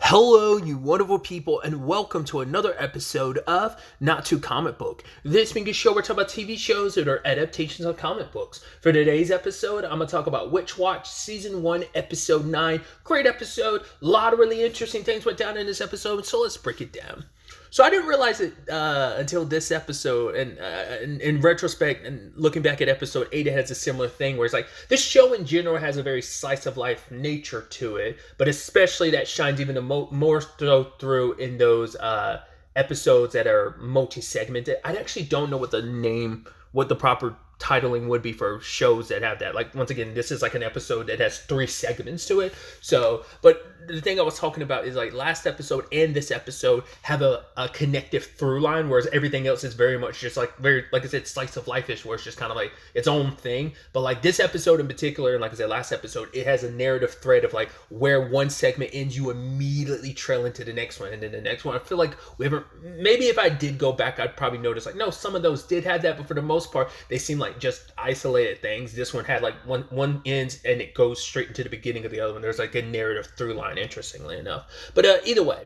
Hello, you wonderful people, and welcome to another episode of Not Too Comic Book. This being a show where we talk about TV shows that are adaptations of comic books. For today's episode, I'm going to talk about Witch Watch Season 1, Episode 9. Great episode. A lot of really interesting things went down in this episode, so let's break it down. So I didn't realize it until this episode, and in retrospect, and looking back at episode 8, it has a similar thing where it's like, this show in general has a very slice of life nature to it, but especially that shines even more so through in those episodes that are multi-segmented. I actually don't know what the proper titling would be for shows that have that. Like, once again, this is like an episode that has 3 segments to it. So, but the thing I was talking about is like last episode and this episode have a connective through line, whereas everything else is very much just like like I said, slice of life-ish, where it's just kind of like its own thing. But like this episode in particular, and like I said, last episode, it has a narrative thread of like where one segment ends, you immediately trail into the next one, and then the next one. I feel like we haven't. Maybe if I did go back, I'd probably notice like, no, some of those did have that, but for the most part, they seem like just isolated things. This one had like one ends and it goes straight into the beginning of the other one. There's like a narrative through line, interestingly enough. But either way,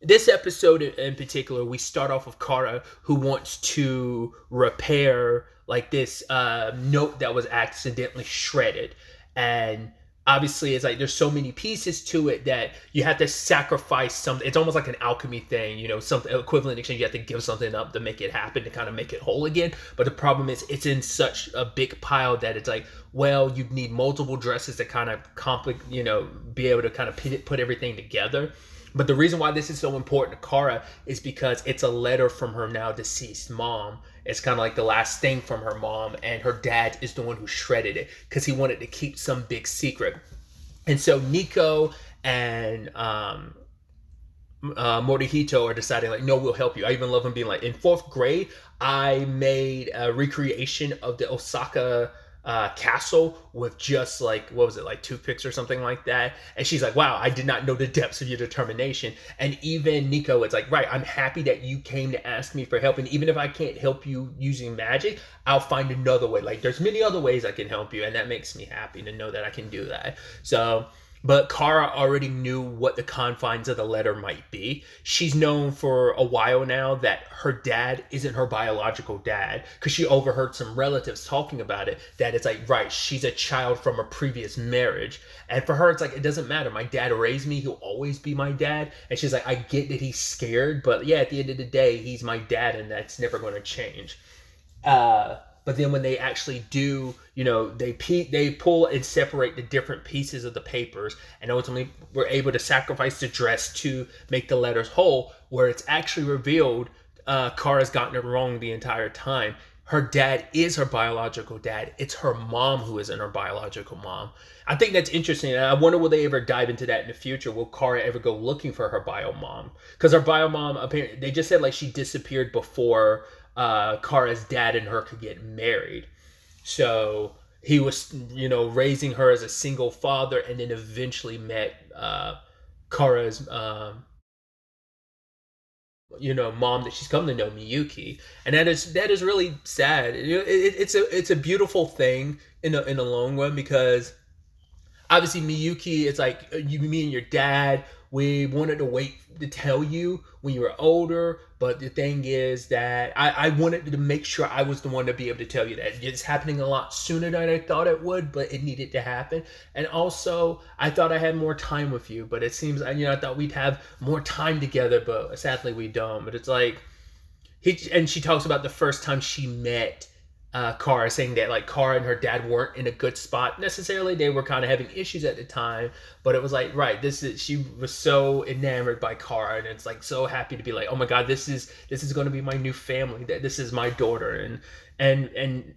this episode in particular, we start off with Kara, who wants to repair like this note that was accidentally shredded. And obviously it's like there's so many pieces to it that you have to sacrifice something. It's almost like an alchemy thing, you know, something equivalent exchange. You have to give something up to make it happen, to kind of make it whole again. But the problem is it's in such a big pile that it's like, well, you need multiple dresses to kind of be able to kind of put everything together. But the reason why this is so important to Kara is because it's a letter from her now deceased mom. It's kind of like the last thing from her mom, and her dad is the one who shredded it because he wanted to keep some big secret. And so Nico and Morihito are deciding like, no, we'll help you. I even love him being like, in 4th grade, I made a recreation of the Osaka castle with just like, what was it, like toothpicks or something like that. And she's like, wow, I did not know the depths of your determination. And even Nico, it's like, right, I'm happy that you came to ask me for help, and even if I can't help you using magic, I'll find another way. Like, there's many other ways I can help you, and that makes me happy to know that I can do that. So, but Kara already knew what the confines of the letter might be. She's known for a while now that her dad isn't her biological dad, because she overheard some relatives talking about it, that it's like, right, she's a child from a previous marriage. And for her, it's like, it doesn't matter. My dad raised me. He'll always be my dad. And she's like, I get that he's scared, but yeah, at the end of the day, he's my dad, and that's never going to change. But then when they actually do, they pull and separate the different pieces of the papers, and ultimately we're able to sacrifice the dress to make the letters whole, where it's actually revealed Kara's gotten it wrong the entire time. Her dad is her biological dad. It's her mom who isn't her biological mom. I think that's interesting, and I wonder will they ever dive into that in the future. Will Kara ever go looking for her bio mom? Because her bio mom, apparently, they just said like she disappeared before Kara's dad and her could get married. So he was, raising her as a single father, and then eventually met Kara's, mom that she's come to know, Miyuki, and that is really sad. It's a beautiful thing in the long run, because obviously Miyuki, it's like, me and your dad, we wanted to wait to tell you when you were older, but the thing is that I wanted to make sure I was the one to be able to tell you that. It's happening a lot sooner than I thought it would, but it needed to happen. And also, I thought I had more time with you, but it seems, I thought we'd have more time together, but sadly we don't. But it's like, she talks about the first time she met Kara, saying that like Kara and her dad weren't in a good spot necessarily. They were kind of having issues at the time, but it was like, right, she was so enamored by Kara, and it's like so happy to be like, oh my god, this is going to be my new family, that this is my daughter. And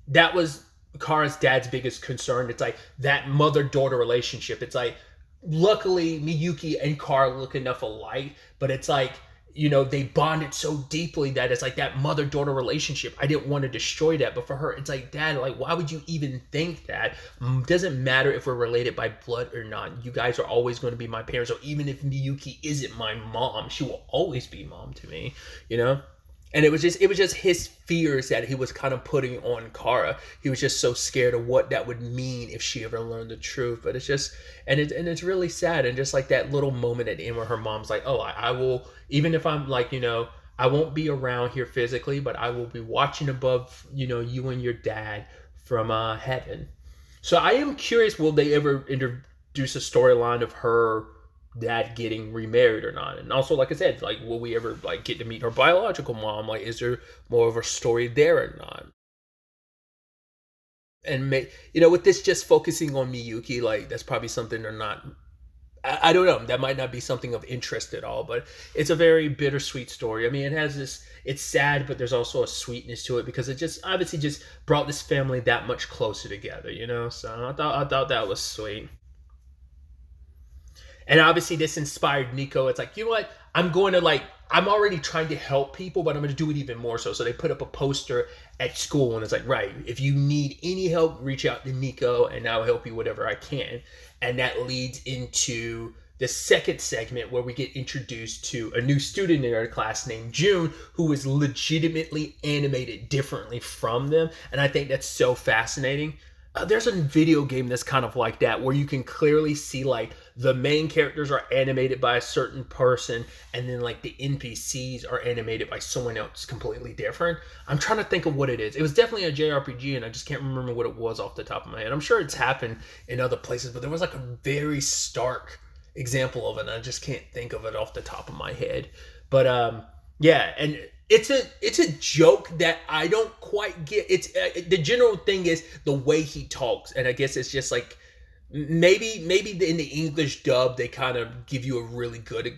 that was Kara's dad's biggest concern. It's like that mother-daughter relationship. It's like, luckily Miyuki and Kara look enough alike, but it's like, they bonded so deeply that it's like that mother-daughter relationship. I didn't want to destroy that, but for her, it's like, Dad, like, why would you even think that? Doesn't matter if we're related by blood or not. You guys are always going to be my parents. So even if Miyuki isn't my mom, she will always be mom to me, And it was just his fears that he was kind of putting on Kara. He was just so scared of what that would mean if she ever learned the truth. But it's just, and it's really sad. And just like that little moment at the end where her mom's like, "Oh, I will, even if I'm like, I won't be around here physically, but I will be watching above, you and your dad from heaven." So I am curious, will they ever introduce a storyline of her dad getting remarried or not? And also, like I said, like, will we ever like get to meet her biological mom? Like, is there more of a story there or not? And with this just focusing on Miyuki, like that's probably something they're not. I don't know. That might not be something of interest at all, but it's a very bittersweet story. I mean, it has this. It's sad, but there's also a sweetness to it because it just obviously just brought this family that much closer together. So I thought that was sweet. And obviously this inspired Nico. It's like, you know what? I'm already trying to help people, but I'm going to do it even more so. So they put up a poster at school and it's like, right, if you need any help, reach out to Nico and I'll help you whatever I can. And that leads into the second segment where we get introduced to a new student in our class named June, who is legitimately animated differently from them. And I think that's so fascinating. There's a video game that's kind of like that where you can clearly see like the main characters are animated by a certain person and then like the NPCs are animated by someone else completely different. I'm trying to think of what it is. It was definitely a JRPG and I just can't remember what it was off the top of my head. I'm sure it's happened in other places, but there was like a very stark example of it and I just can't think of it off the top of my head. But yeah, and it's a joke that I don't quite get. It's the general thing is the way he talks, and I guess it's just like maybe in the English dub they kind of give you a really good.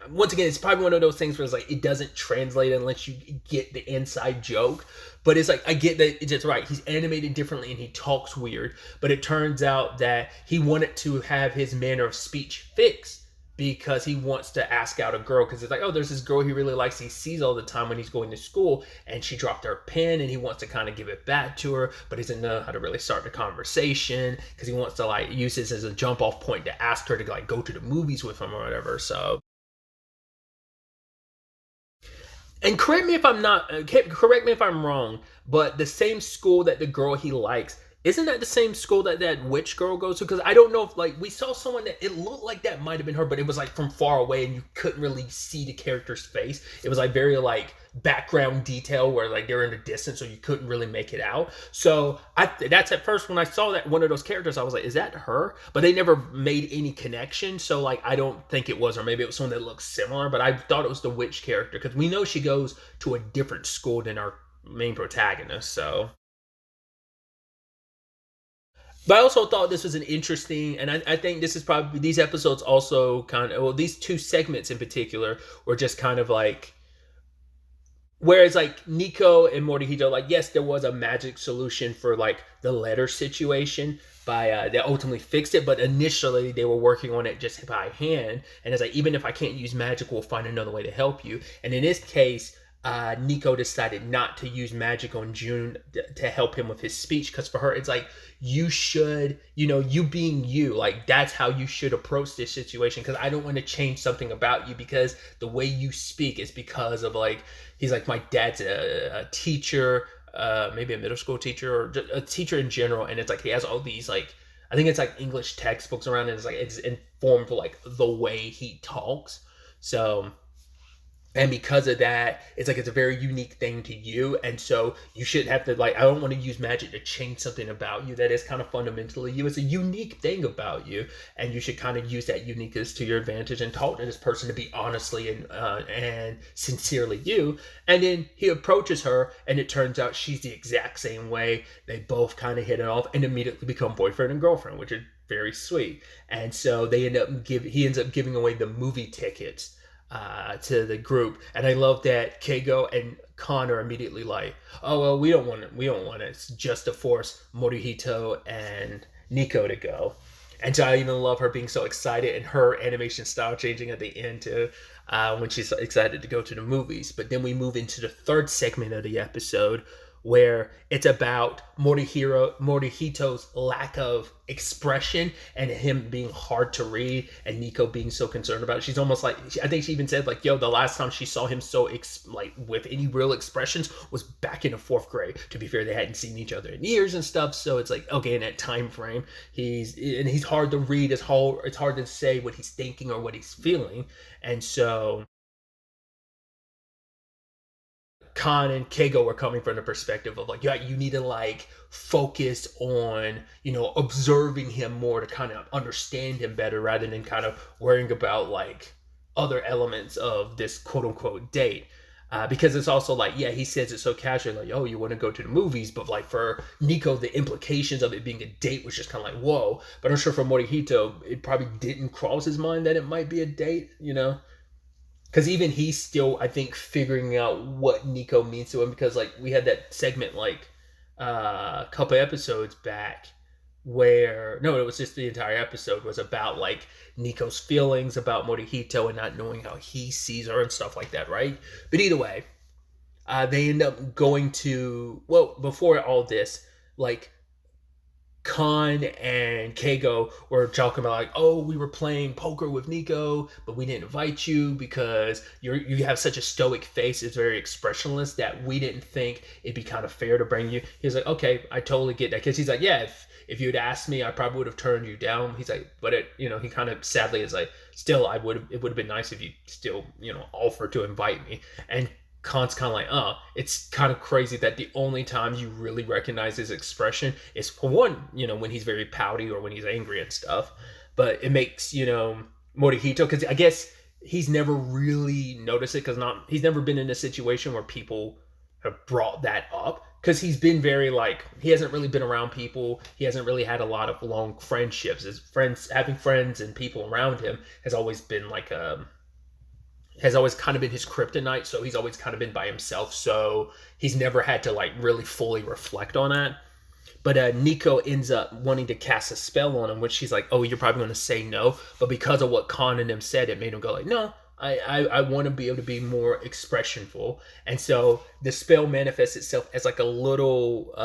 Once again, it's probably one of those things where it's like it doesn't translate unless you get the inside joke. But it's like I get that it's just right. He's animated differently and he talks weird. But it turns out that he wanted to have his manner of speech fixed because he wants to ask out a girl because it's like, oh, there's this girl he really likes he sees all the time when he's going to school and she dropped her pen and he wants to kind of give it back to her, but he doesn't know how to really start the conversation because he wants to like use this as a jump off point to ask her to like go to the movies with him or whatever. So, and correct me if I'm wrong, but the same school that the girl he likes, isn't that the same school that witch girl goes to? Because I don't know if like we saw someone that it looked like that might have been her, but it was like from far away and you couldn't really see the character's face. It was like very like background detail where like they're in the distance, so you couldn't really make it out. So that's at first when I saw that one of those characters, I was like, is that her? But they never made any connection, so like I don't think it was, or maybe it was someone that looks similar. But I thought it was the witch character because we know she goes to a different school than our main protagonist. So. But I also thought this was an interesting, and I think this is probably these episodes also kind of, well, these two segments in particular were just kind of like, whereas like Nico and Morihito, like yes, there was a magic solution for like the letter situation by they ultimately fixed it, but initially they were working on it just by hand, and it's like even if I can't use magic, we'll find another way to help you. And in this case, Nico decided not to use magic on June to help him with his speech because for her it's like you should, you being you, like that's how you should approach this situation because I don't want to change something about you because the way you speak is because of like he's like my dad's a teacher, maybe a middle school teacher or just a teacher in general, and it's like he has all these like I think it's like English textbooks around and it's like it's informed for like the way he talks. So and because of that it's like it's a very unique thing to you and so you shouldn't have to like I don't want to use magic to change something about you that is kind of fundamentally you. It's a unique thing about you and you should kind of use that uniqueness to your advantage and talk to this person to be honestly and sincerely you. And then he approaches her and it turns out she's the exact same way. They both kind of hit it off and immediately become boyfriend and girlfriend, which is very sweet. And so he ends up giving away the movie tickets to the group, and I love that Keigo and Connor immediately like, oh well, we don't want it. It's just to force Morihito and Nico to go. And so I even love her being so excited and her animation style changing at the end too, when she's excited to go to the movies. But then we move into the third segment of the episode where it's about Morihito's lack of expression and him being hard to read, and Nico being so concerned about it. She's almost like, I think she even said like, "Yo, the last time she saw him so like with any real expressions was back in the fourth grade." To be fair, they hadn't seen each other in years and stuff, so it's like, okay, in that time frame, he's hard to read. It's hard to say what he's thinking or what he's feeling, and so Khan and Keigo were coming from the perspective of like, yeah, you need to like focus on, observing him more to kind of understand him better rather than kind of worrying about like other elements of this quote unquote date. Because it's also like, yeah, he says it so casually, like, oh, you want to go to the movies, but like for Nico, the implications of it being a date was just kind of like, whoa. But I'm sure for Morihito, it probably didn't cross his mind that it might be a date. Because even he's still, I think, figuring out what Nico means to him. Because like we had that segment like a couple episodes back where it was just the entire episode was about like Nico's feelings about Morihito and not knowing how he sees her and stuff like that, right? But either way, they end up going to, well, before all this, like Khan and Keigo were talking about like, oh, we were playing poker with Nico, but we didn't invite you because you have such a stoic face. It's very expressionless that we didn't think it'd be kind of fair to bring you. He's like, okay, I totally get that. Because he's like, yeah, if you'd asked me, I probably would have turned you down. He's like, but he kind of sadly is like, still, it would have been nice if you still, offered to invite me. And Khan's kind of like, it's kind of crazy that the only time you really recognize his expression is for one, when he's very pouty or when he's angry and stuff. But it makes, Morihito, because I guess he's never really noticed it because he's never been in a situation where people have brought that up. Because he's been very like, he hasn't really been around people. He hasn't really had a lot of long friendships. Having friends and people around him has always been like has always kind of been his kryptonite, so he's always kind of been by himself, so he's never had to like really fully reflect on that. But Nico ends up wanting to cast a spell on him, which she's like, oh, you're probably going to say no, but because of what Khan and him said, it made him go like, no, I want to be able to be more expressionful. And so the spell manifests itself as like a little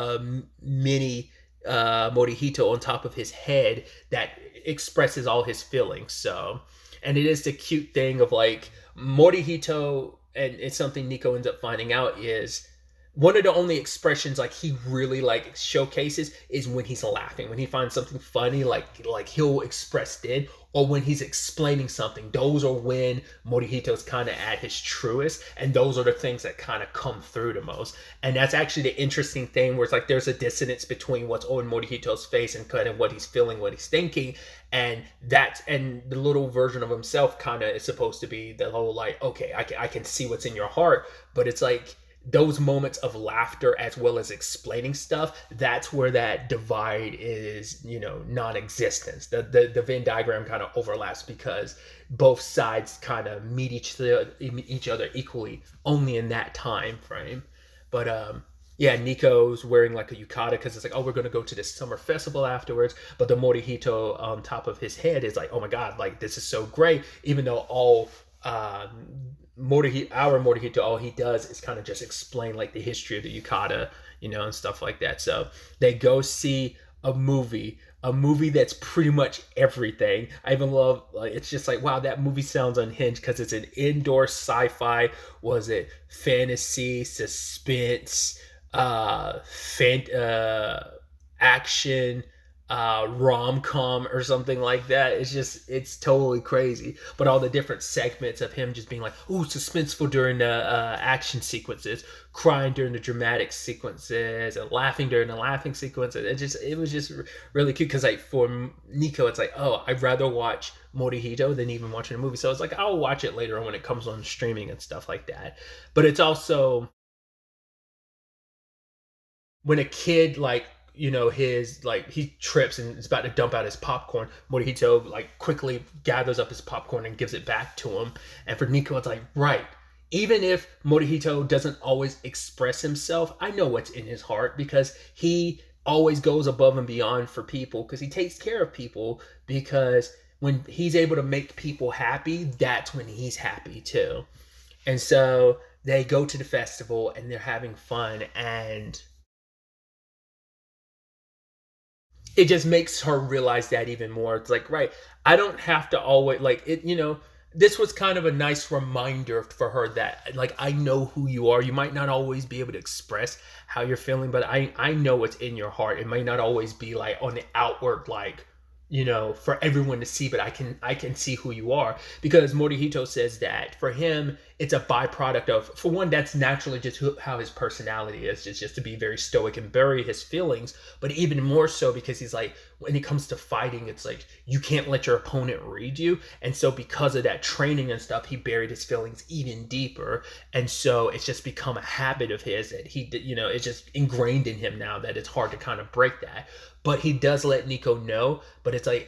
mini Morihito on top of his head that expresses all his feelings. So, and it is the cute thing of like Morihito, and it's something Nico ends up finding out, is one of the only expressions like he really like showcases is when he's laughing. When he finds something funny, like he'll express it, or when he's explaining something. Those are when Morihito's kind of at his truest, and those are the things that kind of come through the most. And that's actually the interesting thing, where it's like there's a dissonance between what's on Morihito's face and kind of what he's feeling, what he's thinking, and the little version of himself kind of is supposed to be the whole like, okay, I can see what's in your heart, but it's like those moments of laughter as well as explaining stuff, that's where that divide is, non-existent. The Venn diagram kind of overlaps because both sides kind of meet each other equally only in that time frame. But yeah, Nico's wearing like a yukata because it's like, oh, we're going to go to this summer festival afterwards. But the Morihito on top of his head is like, oh my God, like this is so great. Even though our Morihito, all he does is kind of just explain like the history of the yukata, and stuff like that. So they go see a movie that's pretty much everything. I even love, like, it's just like, wow, that movie sounds unhinged because it's an indoor sci-fi, was it fantasy, suspense, action, rom-com or something like that. It's totally crazy. But all the different segments of him just being like, ooh, suspenseful during the action sequences, crying during the dramatic sequences, and laughing during the laughing sequences. It was just really cute because like for Nico, it's like, oh, I'd rather watch Morihito than even watching a movie. So it's like, I'll watch it later on when it comes on streaming and stuff like that. But it's also when a kid like, his like he trips and is about to dump out his popcorn, Morihito like quickly gathers up his popcorn and gives it back to him. And for Nico, it's like, right, even if Morihito doesn't always express himself, I know what's in his heart because he always goes above and beyond for people because he takes care of people, because when he's able to make people happy, that's when he's happy too. And so they go to the festival and they're having fun, and it just makes her realize that even more. It's like, right, I don't have to always like it, this was kind of a nice reminder for her that like I know who you are. You might not always be able to express how you're feeling, but I know what's in your heart. It may not always be like on the outward like for everyone to see, but I can see who you are, because Morihito says that for him it's a byproduct of, for one, that's naturally just how his personality is, just to be very stoic and bury his feelings, but even more so because he's like, when it comes to fighting, it's like you can't let your opponent read you, and so because of that training and stuff, he buried his feelings even deeper, and so it's just become a habit of his that it's just ingrained in him now that it's hard to kind of break that. But he does let Nico know, but it's like,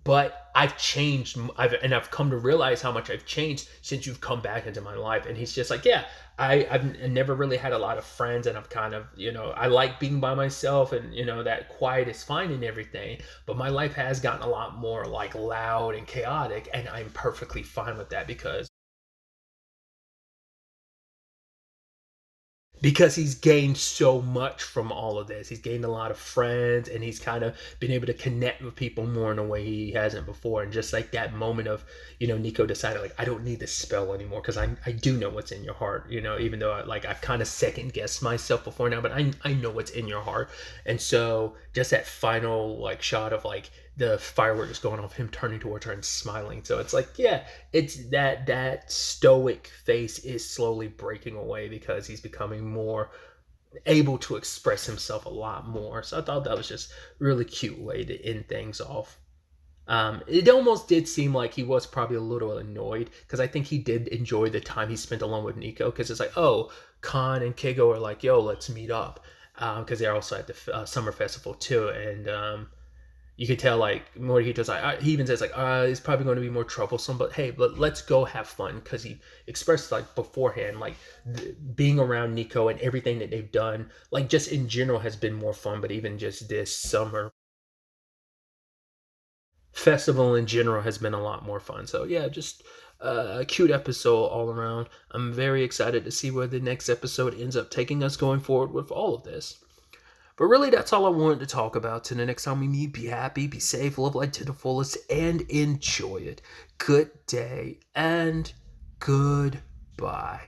but I've changed. I've come to realize how much I've changed since you've come back into my life. And he's just like, yeah, I've never really had a lot of friends, and I've kind of, I like being by myself, and that quiet is fine and everything. But my life has gotten a lot more like loud and chaotic, and I'm perfectly fine with that because he's gained so much from all of this. He's gained a lot of friends, and he's kind of been able to connect with people more in a way he hasn't before. And just like that moment of, Nico decided like, I don't need this spell anymore because I do know what's in your heart. Even though I've kind of second guessed myself before now, but I know what's in your heart. And so just that final like shot of like the fireworks going off, him turning towards her and smiling. So it's like, yeah, it's that stoic face is slowly breaking away because he's becoming more able to express himself a lot more. So I thought that was just a really cute way to end things off. It almost did seem like he was probably a little annoyed because I think he did enjoy the time he spent alone with Nico, because it's like, oh, Khan and Kigo are like, yo, let's meet up, because they're also at the summer festival too, and you could tell like Morihito's like, he even says like, it's probably going to be more troublesome, but hey, let's go have fun, because he expressed like beforehand like being around Nico and everything that they've done, like just in general, has been more fun. But even just this summer festival in general has been a lot more fun. So yeah, just a cute episode all around. I'm very excited to see where the next episode ends up taking us going forward with all of this. But really, that's all I wanted to talk about. Till the next time we meet, be happy, be safe, live life to the fullest, and enjoy it. Good day and goodbye.